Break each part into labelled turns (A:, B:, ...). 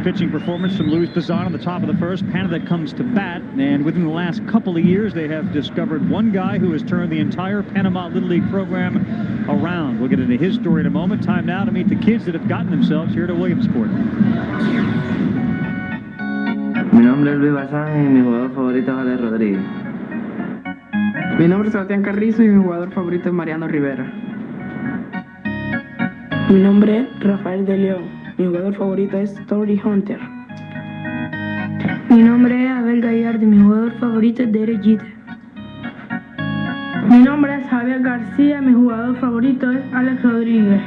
A: Pitching performance from Luis Pizan on the top of the first. Canada comes to bat, and within the last couple of years, they have discovered one guy who has turned the entire Panama Little League program around. We'll get into his story in a moment. Time now to meet the kids that have gotten themselves here to Williamsport.
B: Mi nombre es Luis Pizan y mi jugador favorito es Alex Rodríguez.
C: Mi nombre es Sebastián Carrizo y mi jugador favorito es Mariano Rivera.
D: Mi nombre es Rafael de León. Mi jugador favorito es Tory Hunter.
E: Mi nombre es Abel Gallardo y mi jugador favorito es Derek Jeter.
F: Mi nombre es Javier García y mi jugador favorito es Alex Rodríguez.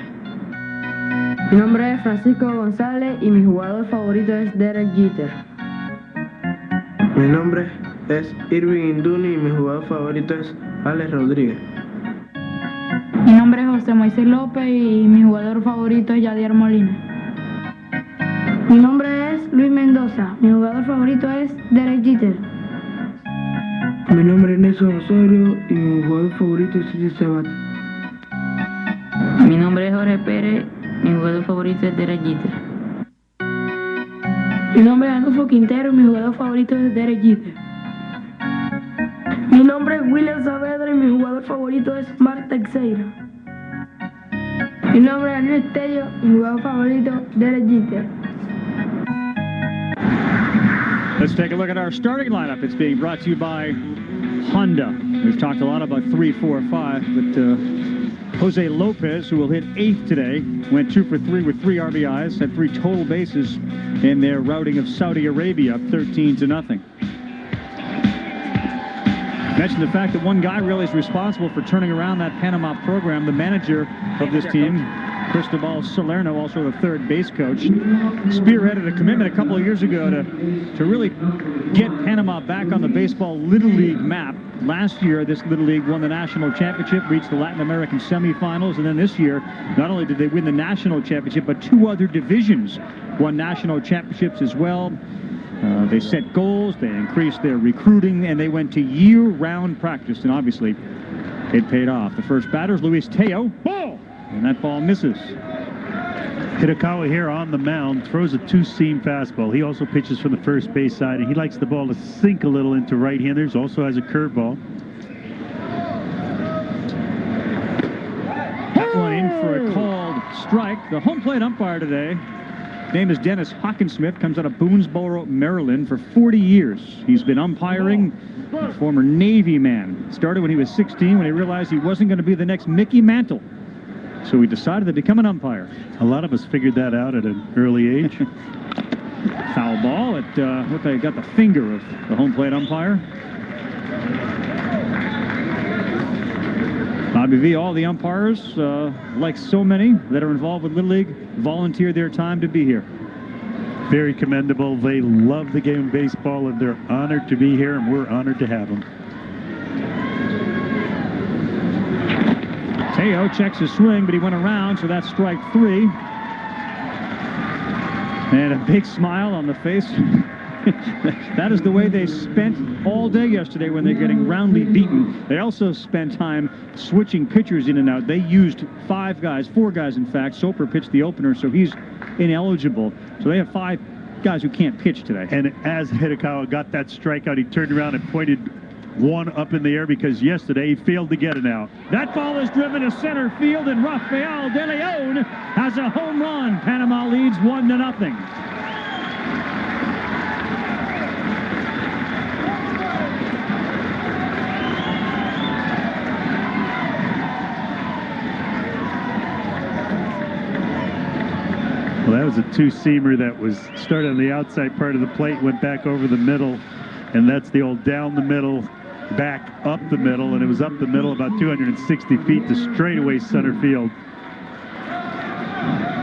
G: Mi nombre es Francisco González y mi jugador favorito es Derek Jeter.
H: Mi nombre es Irving Induni y mi jugador favorito es Alex Rodríguez.
I: Mi nombre es José Moisés López y mi jugador favorito es Yadier Molina.
E: Mi nombre es Luis Mendoza, mi jugador favorito es Derek Jeter.
J: Mi nombre es Nelson Osorio y mi jugador favorito es César Sabat.
K: Mi nombre es Jorge Pérez, mi jugador favorito es Derek Jeter.
E: Mi nombre es Anufo Quintero y mi jugador favorito es Derek Jeter.
F: Mi nombre es William Saavedra y mi jugador favorito es Mark Teixeira.
E: Mi nombre es Luis Tello y mi jugador favorito Derek Jeter.
A: Let's take a look at our starting lineup. It's being brought to you by Honda. We've talked a lot about 3, 4, 5, but Jose Lopez, who will hit 8th today, went 2 for 3 with 3 RBIs, had 3 total bases in their routing of Saudi Arabia, 13-0. Mentioned the fact that one guy really is responsible for turning around that Panama program. The manager of this team, Cristobal Salerno, also the third base coach, spearheaded a commitment a couple of years ago to really get Panama back on the baseball Little League map. Last year, this Little League won the national championship, reached the Latin American semifinals, and then this year, not only did they win the national championship, but 2 other divisions won national championships as well. They set goals, they increased their recruiting, and they went to year-round practice, and obviously, it paid off. The first batter is Luis Tello. Ball! And that ball misses.
L: Hitakawa here on the mound throws a 2-seam fastball. He also pitches from the first base side, and he likes the ball to sink a little into right-handers. Also has a curveball.
A: That one in for a called strike. The home plate umpire today, his name is Dennis Hockensmith, comes out of Boonesboro, Maryland for 40 years. He's been umpiring, a former Navy man. Started when he was 16 when he realized he wasn't going to be the next Mickey Mantle. So he decided to become an umpire.
L: A lot of us figured that out at an early age.
A: Foul ball at what they got the finger of the home plate umpire. Bobby V, all the umpires, like so many that are involved with Little League, volunteer their time to be here.
L: Very commendable. They love the game of baseball, and they're honored to be here, and we're honored to have them.
A: Tello checks his swing, but he went around, so that's strike 3. And a big smile on the face. That is the way they spent all day yesterday when they're getting roundly beaten. They also spent time switching pitchers in and out. They used 4 guys in fact. Soper pitched the opener, so he's ineligible. So they have 5 guys who can't pitch today.
L: And as Hitakawa got that strikeout, he turned around and pointed one up in the air because yesterday he failed to get it out.
A: That ball is driven to center field, and Rafael De Leon has a home run. Panama leads 1-0.
L: Well, that was a 2-seamer that was started on the outside part of the plate, went back over the middle, and that's the old down the middle, back up the middle, and it was up the middle about 260 feet to straightaway center field.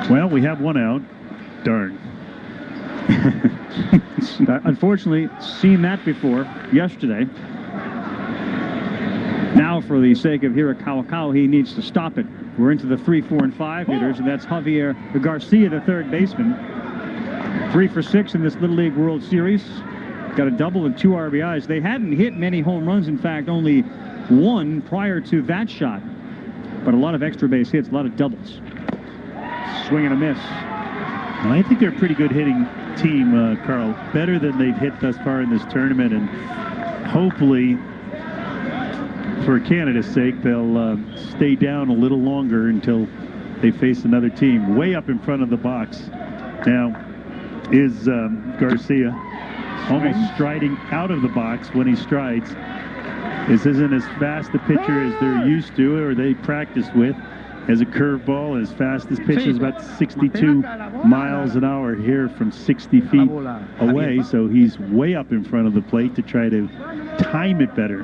L: Well, we have one out. Darn.
A: Unfortunately, seen that before yesterday. Now, for the sake of Hirakawa, he needs to stop it. We're into the 3, 4, and 5 hitters, and that's Javier Garcia, the third baseman. 3 for 6 in this Little League World Series. Got a double and 2 RBIs. They hadn't hit many home runs. In fact, only 1 prior to that shot. But a lot of extra base hits, a lot of doubles. Swing and a miss.
L: Well, I think they're a pretty good hitting team, Carl. Better than they've hit thus far in this tournament, and hopefully, for Canada's sake, they'll stay down a little longer until they face another team. Way up in front of the box now is Garcia, almost striding out of the box when he strides. This isn't as fast a pitcher as they're used to or they practice with. As a curveball, as fast as pitch is about 62 miles an hour here from 60 feet away, so he's way up in front of the plate to try to time it better.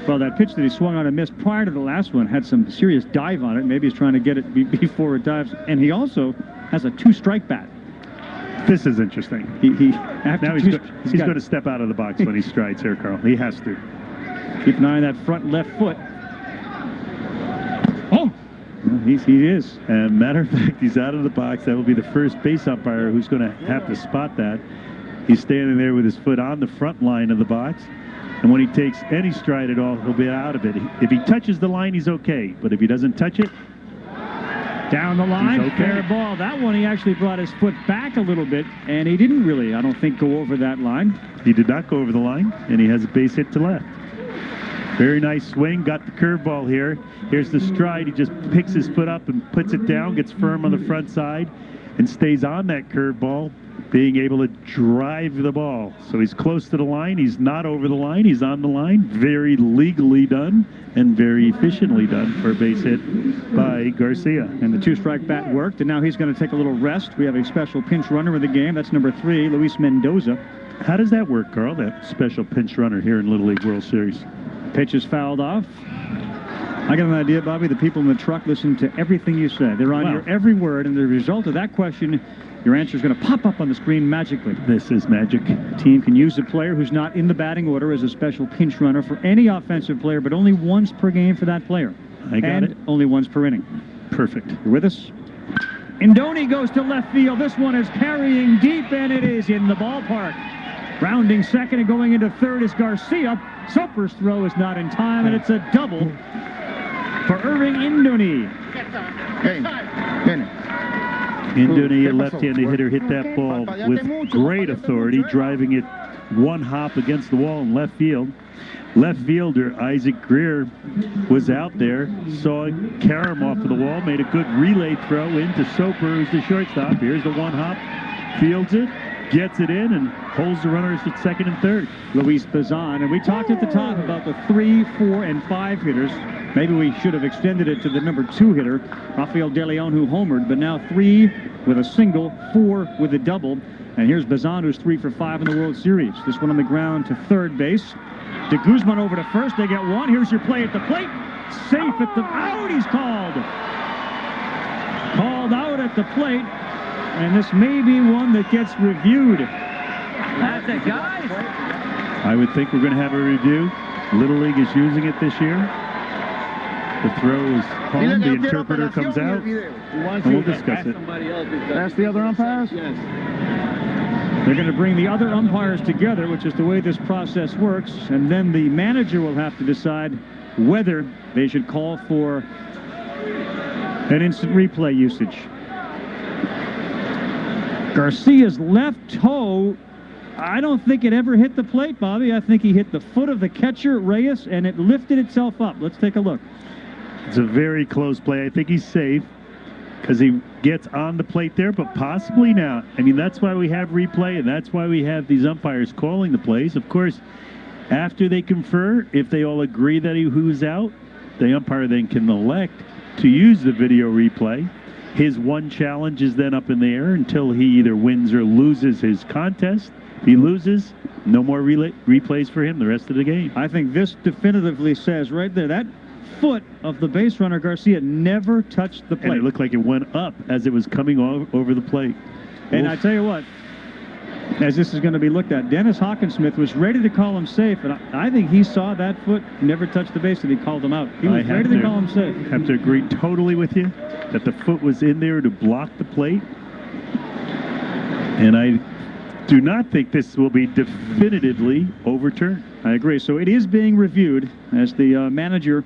A: Well, that pitch that he swung on and missed prior to the last one had some serious dive on it. Maybe he's trying to get it before it dives. And he also has a 2-strike bat.
L: This is interesting.
A: Now
L: he's going to step out of the box when he strides here, Carl. He has to.
A: Keep an eye on that front left foot. Oh! Well, he is.
L: Matter of fact, he's out of the box. That will be the first base umpire who's going to have to spot that. He's standing there with his foot on the front line of the box. And when he takes any stride at all, he'll be out of it. If he touches the line, he's okay. But if he doesn't touch it,
A: down the line,
L: okay.
A: Fair ball. That one, he actually brought his foot back a little bit, and he didn't really, I don't think, go over that line.
L: He did not go over the line, and he has a base hit to left. Very nice swing. Got the curveball here. Here's the stride. He just picks his foot up and puts it down, gets firm on the front side, and stays on that curveball, being able to drive the ball. So he's close to the line. He's not over the line. He's on the line. Very legally done and very efficiently done for a base hit by Garcia.
A: And the 2-strike bat worked, and now he's going to take a little rest. We have a special pinch runner in the game. That's number 3, Luis Mendoza.
L: How does that work, Carl, that special pinch runner here in Little League World Series?
A: Pitch is fouled off. I got an idea, Bobby. The people in the truck listen to everything you say. They're on your every word, and the result of that question, your answer is going to pop up on the screen magically.
L: This is magic.
A: Team can use a player who's not in the batting order as a special pinch runner for any offensive player, but only once per game for that player.
L: I got it.
A: Only once per inning.
L: Perfect.
A: You're with us? Indoni goes to left field. This one is carrying deep, and it is in the ballpark. Rounding second and going into third is Garcia. Soper's throw is not in time, and it's a double for Irving Indoni.
L: Indoni, a left-handed hitter, hit that ball with great authority, driving it one hop against the wall in left field. Left fielder Isaac Greer was out there, saw Karam off of the wall, made a good relay throw into Soper, who's the shortstop. Here's the one hop, fields it, gets it in, and holds the runners at second and third.
A: Luis Bazan, and we talked at the top about the 3, 4, and 5 hitters. Maybe we should have extended it to the number 2 hitter, Rafael De Leon, who homered, but now 3 with a single, 4 with a double. And here's Bazan, who's 3 for 5 in the World Series. This one on the ground to third base. De Guzman over to first. They get one. Here's your play at the plate. Safe at the out. He's called. Called out at the plate. And this may be one that gets reviewed.
M: That's it, guys.
L: I would think we're going to have a review. Little League is using it this year. The throw is home. The interpreter comes out, and we'll discuss it.
M: That's the other umpires?
A: Yes. They're going to bring the other umpires together, which is the way this process works, and then the manager will have to decide whether they should call for an instant replay usage. Garcia's left toe, I don't think it ever hit the plate, Bobby. I think he hit the foot of the catcher, Reyes, and it lifted itself up. Let's take a look.
L: It's a very close play. I think he's safe because he gets on the plate there, but possibly not. I mean, that's why we have replay, and that's why we have these umpires calling the plays. Of course, after they confer, if they all agree that who's out, the umpire then can elect to use the video replay. His one challenge is then up in the air until he either wins or loses his contest. If he loses, no more replays for him the rest of the game.
A: I think this definitively says right there, that foot of the base runner Garcia never touched the plate.
L: And it looked like it went up as it was coming over the plate.
A: And I tell you what, as this is going to be looked at, Dennis Hawkinsmith was ready to call him safe, and I think he saw that foot never touch the base and he called him out. He was ready to call him safe.
L: I have to agree totally with you that the foot was in there to block the plate. And I do not think this will be definitively overturned.
A: I agree. So it is being reviewed as the manager,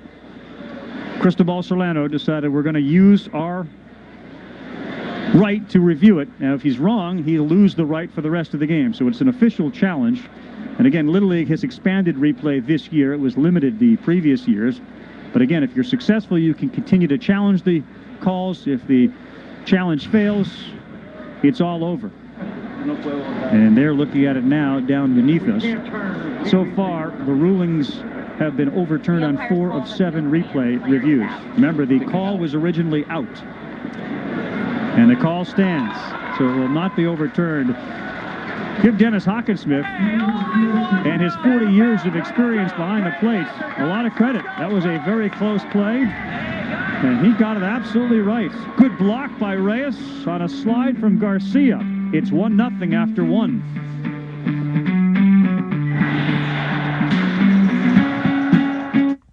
A: Cristobal Solano, decided we're going to use our right to review it. Now, if he's wrong, he'll lose the right for the rest of the game. So it's an official challenge. And again, Little League has expanded replay this year. It was limited the previous years. But again, if you're successful, you can continue to challenge the calls. If the challenge fails, it's all over. And they're looking at it now down beneath us. So far, the rulings have been overturned on 4 of 7 replay reviews. Remember, the call was originally out. And the call stands, so it will not be overturned. Give Dennis Hawkinsmith and his 40 years of experience behind the plate a lot of credit. That was a very close play, and he got it absolutely right. Good block by Reyes on a slide from Garcia. It's 1-0 after 1.